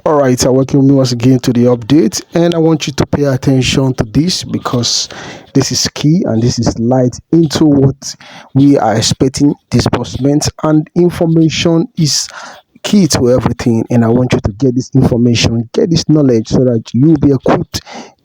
All right, I welcome you once again to the update, and I want you to pay attention to this because this is key and this is light into what we are expecting. Disbursement and information is key to everything, and I want you to get this information, get this knowledge, so that you will be equipped.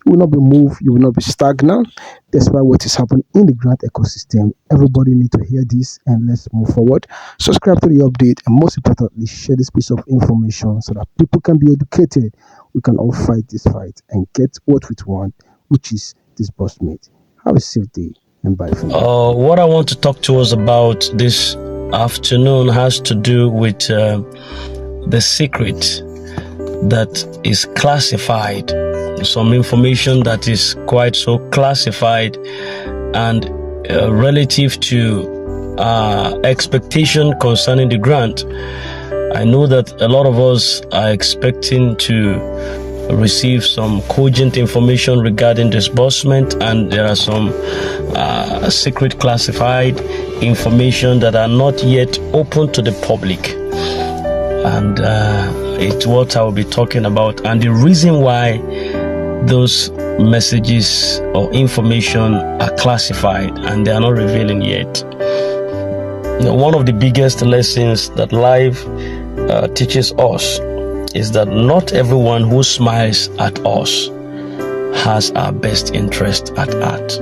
You will not be moved, you will not be stagnant despite what is happening in the grant ecosystem. Everybody need to hear this, and let's move forward. Subscribe to the update, and most importantly, share this piece of information so that people can be educated. We can all fight this fight and get what we want, which is disbursement. Have a safe day, and bye for now. What I want to talk to us about this afternoon has to do with the secret that is classified, some information that is quite so classified, and relative to expectation concerning the grant. I know that a lot of us are expecting to receive some cogent information regarding disbursement, and there are some secret classified information that are not yet open to the public, and it's what I will be talking about, and the reason why those messages or information are classified and they are not revealing yet. One of the biggest lessons that life teaches us is that not everyone who smiles at us has our best interest at heart.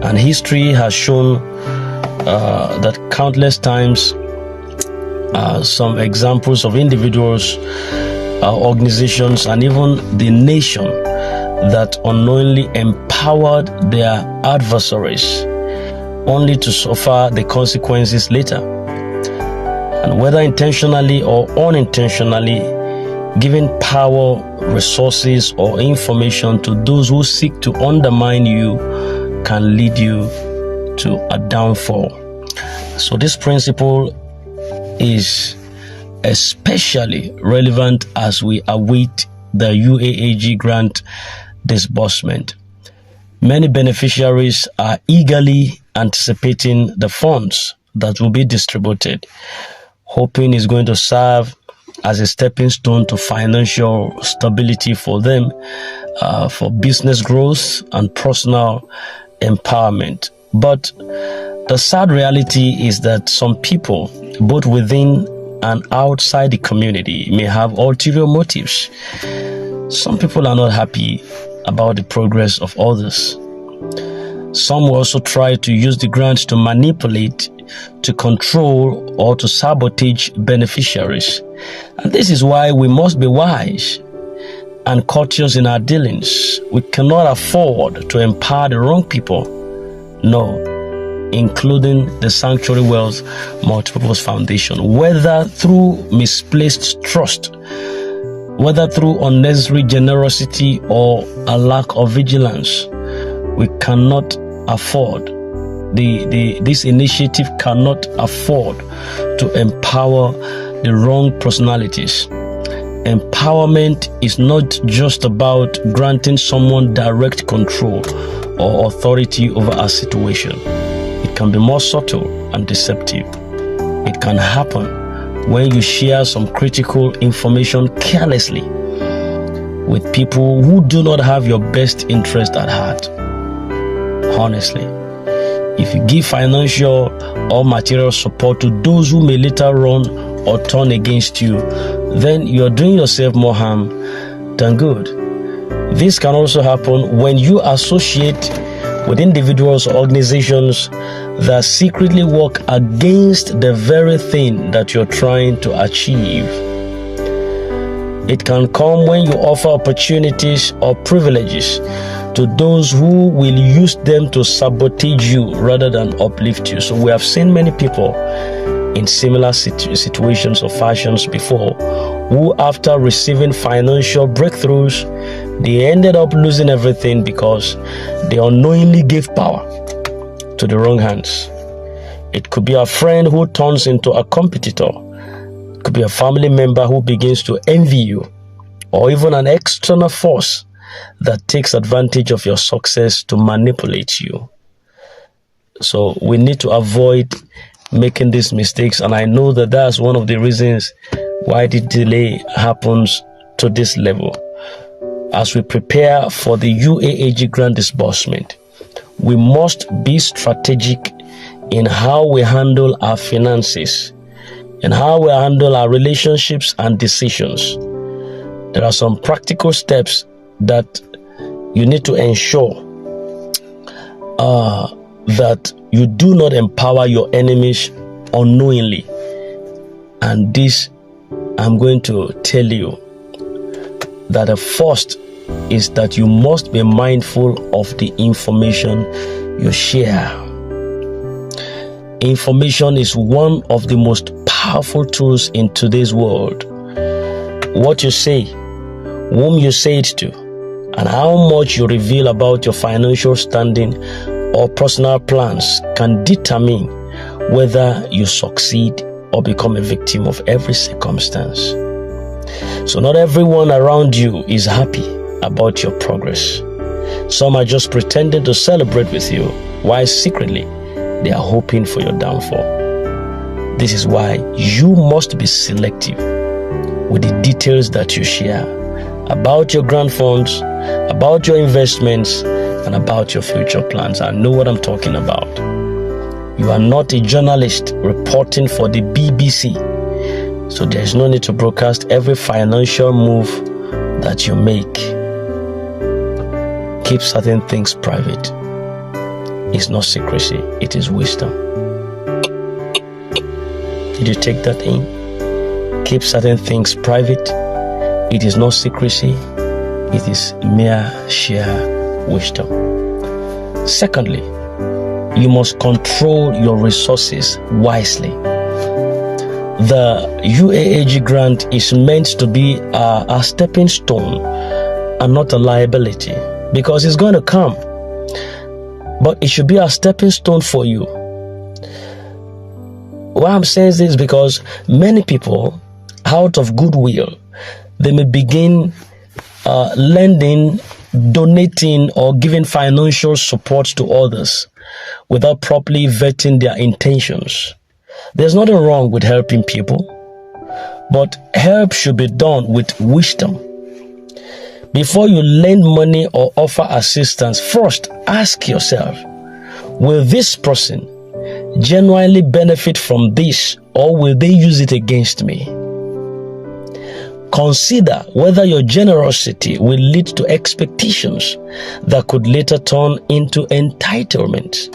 And history has shown that countless times some examples of individuals, organizations, and even the nation that unknowingly empowered their adversaries only to suffer the consequences later. And whether intentionally or unintentionally, giving power, resources, or information to those who seek to undermine you can lead you to a downfall. So this principle is especially relevant as we await the UAAG grant disbursement. Many beneficiaries are eagerly anticipating the funds that will be distributed, hoping it's going to serve as a stepping stone to financial stability for them, for business growth and personal empowerment. But the sad reality is that some people, both within and outside the community, may have ulterior motives. Some people are not happy about the progress of others. Some will also try to use the grants to manipulate, to control, or to sabotage beneficiaries. And this is why we must be wise and courteous in our dealings. We cannot afford to empower the wrong people, no, including the Sanctuary Wealth Multipurpose Foundation, whether through misplaced trust, whether through unnecessary generosity or a lack of vigilance. We cannot afford, this initiative cannot afford to empower the wrong personalities. Empowerment is not just about granting someone direct control or authority over a situation. It can be more subtle and deceptive. It can happen when you share some critical information carelessly with people who do not have your best interest at heart. Honestly, if you give financial or material support to those who may later run or turn against you, then you are doing yourself more harm than good. This can also happen when you associate with individuals or organizations that secretly work against the very thing that you're trying to achieve. It can come when you offer opportunities or privileges to those who will use them to sabotage you rather than uplift you. So we have seen many people in similar situations or fashions before, who after receiving financial breakthroughs, they ended up losing everything because they unknowingly gave power to the wrong hands. It could be a friend who turns into a competitor. It could be a family member who begins to envy you, or even an external force that takes advantage of your success to manipulate you. So we need to avoid making these mistakes, and I know that that's one of the reasons why the delay happens to this level, as we prepare for the UAAG grant disbursement, we must be strategic in how we handle our finances and how we handle our relationships and decisions. There are some practical steps that you need to ensure that you do not empower your enemies unknowingly. And this, I'm going to tell you that the first is that you must be mindful of the information you share. Information is one of the most powerful tools in today's world. What you say, whom you say it to, and how much you reveal about your financial standing or personal plans can determine whether you succeed or become a victim of every circumstance. So not everyone around you is happy about your progress. Some are just pretending to celebrate with you, while secretly they are hoping for your downfall. This is why you must be selective with the details that you share about your grant funds, about your investments, and about your future plans. I know what I'm talking about. You are not a journalist reporting for the BBC, so there is no need to broadcast every financial move that you make. Keep certain things private. It's not secrecy, it is wisdom. Did you take that in? Keep certain things private. It is not secrecy, it is mere sheer wisdom. Secondly, you must control your resources wisely. The UAAG grant is meant to be a stepping stone and not a liability, because it's going to come, but it should be a stepping stone for you. Why I'm saying this is because many people, out of goodwill, they may begin lending, donating, or giving financial support to others without properly vetting their intentions. There's nothing wrong with helping people, but help should be done with wisdom. Before you lend money or offer assistance, first ask yourself, will this person genuinely benefit from this, or will they use it against me? Consider whether your generosity will lead to expectations that could later turn into entitlement.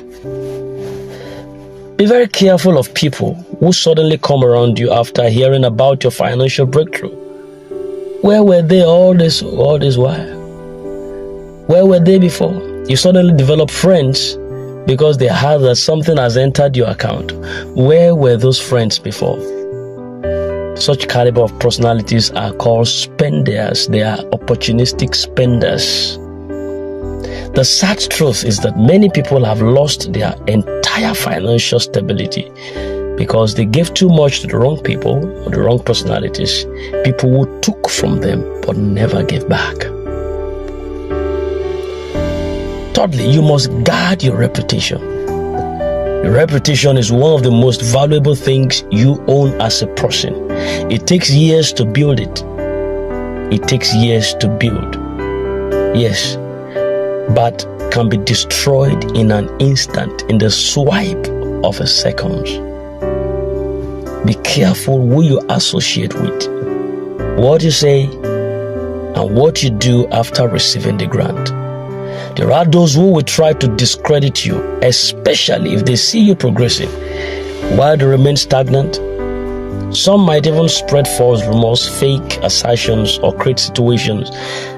Be very careful of people who suddenly come around you after hearing about your financial breakthrough. Where were they all this while? Where were they before? You suddenly develop friends because they heard that something has entered your account. Where were those friends before? Such caliber of personalities are called spenders. They are opportunistic spenders. The sad truth is that many people have lost their entire financial stability because they gave too much to the wrong people or the wrong personalities, people who took from them but never gave back. Thirdly, you must guard your reputation. Your reputation is one of the most valuable things you own as a person. It takes years to build it. It takes years to build. Yes, but can be destroyed in an instant, in the swipe of a second. Be careful who you associate with, what you say, and what you do after receiving the grant. There are those who will try to discredit you, especially if they see you progressing, while they remain stagnant. Some might even spread false rumors, fake assertions, or create situations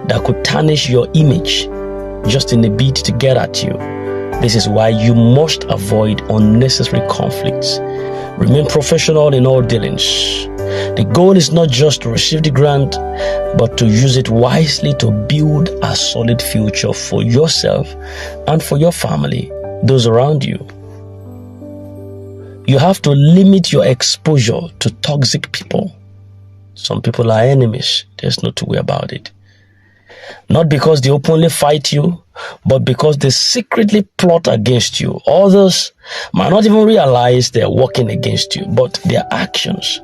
that could tarnish your image just in a bid to get at you. This is why you must avoid unnecessary conflicts. Remain professional in all dealings. The goal is not just to receive the grant, but to use it wisely to build a solid future for yourself and for your family, those around you. You have to limit your exposure to toxic people. Some people are enemies. There's no two ways about it. Not because they openly fight you, but because they secretly plot against you. Others might not even realize they're working against you, but their actions,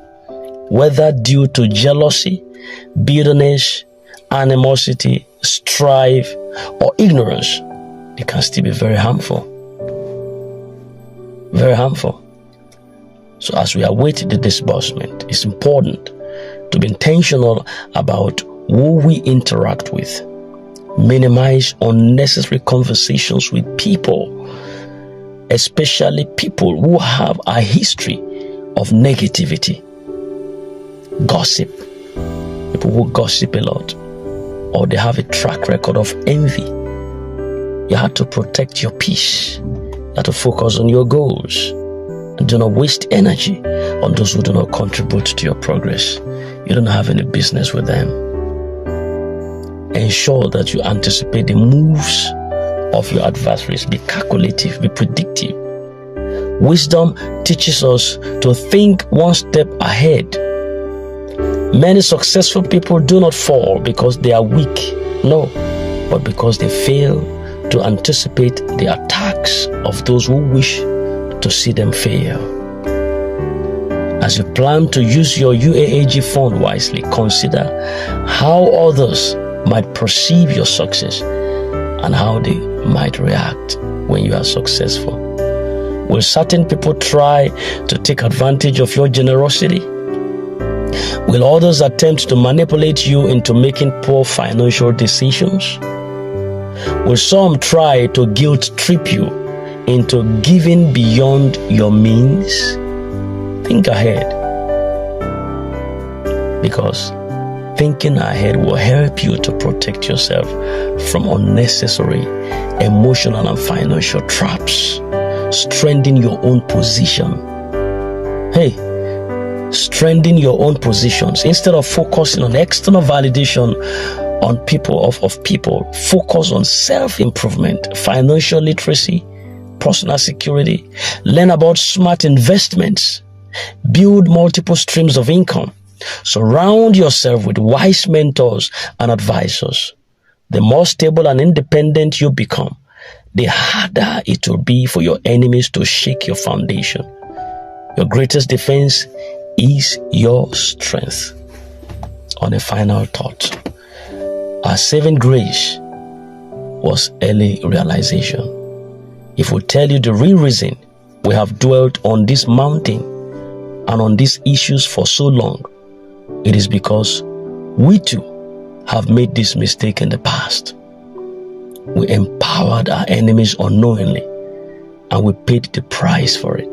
whether due to jealousy, bitterness, animosity, strife, or ignorance, it can still be very harmful. Very harmful. So as we await the disbursement, it's important to be intentional about who we interact with. Minimize unnecessary conversations with people, especially people who have a history of negativity. Gossip. People who gossip a lot, or they have a track record of envy. You have to protect your peace. You have to focus on your goals. And do not waste energy on those who do not contribute to your progress. You don't have any business with them. Ensure that you anticipate the moves of your adversaries. Be calculative, be predictive. Wisdom teaches us to think one step ahead. Many successful people do not fall because they are weak, no, but because they fail to anticipate the attacks of those who wish to see them fail. As you plan to use your UAAG fund wisely, consider how others might perceive your success and how they might react when you are successful. Will certain people try to take advantage of your generosity? Will others attempt to manipulate you into making poor financial decisions? Will some try to guilt trip you into giving beyond your means? Think ahead, because thinking ahead will help you to protect yourself from unnecessary emotional and financial traps. Strengthen your own position. Strengthen your own positions. Instead of focusing on external validation on people, focus on self-improvement, financial literacy, personal security. Learn about smart investments. Build multiple streams of income. Surround yourself with wise mentors and advisors. The more stable and independent you become, the harder it will be for your enemies to shake your foundation. Your greatest defense is your strength. On a final thought, our saving grace was early realization. If we tell you the real reason we have dwelt on this mountain and on these issues for so long, it is because we too have made this mistake in the past. We empowered our enemies unknowingly, and we paid the price for it.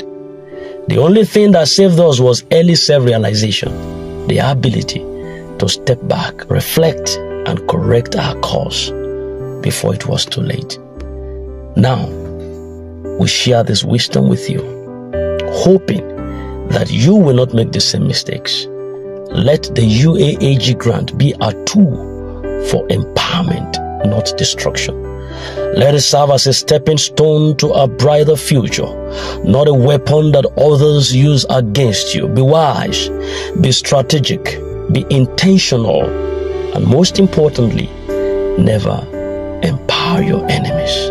The only thing that saved us was early self-realization, the ability to step back, reflect, and correct our course before it was too late. Now, we share this wisdom with you, hoping that you will not make the same mistakes. Let the UAAG grant be a tool for empowerment, not destruction. Let it serve as a stepping stone to a brighter future, not a weapon that others use against you. Be wise, be strategic, be intentional, and most importantly, never empower your enemies.